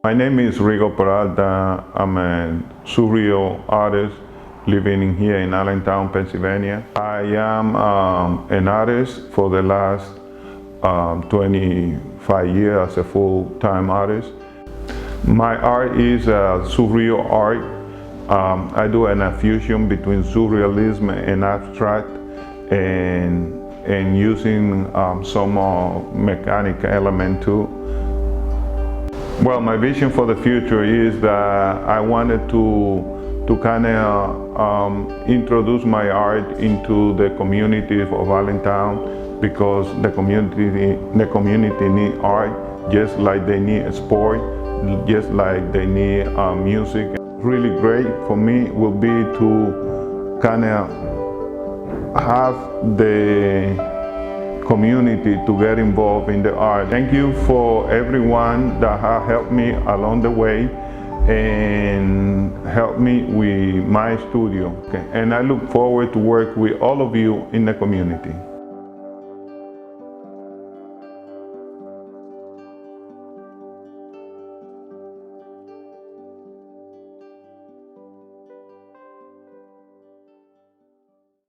My name is Rigo Peralta. I'm a surreal artist living here in Allentown, Pennsylvania. I am an artist for the last 25 years as a full-time artist. My art is surreal art. I do a fusion between surrealism and abstract, and using some mechanic element too. Well, my vision for the future is that I wanted to kind of introduce my art into the community of Allentown, because the community need art just like they need sport, just like they need music. Really great for me will be to kind of have the community to get involved in the art. Thank you for everyone that has helped me along the way and helped me with my studio. Okay. And I look forward to work with all of you in the community.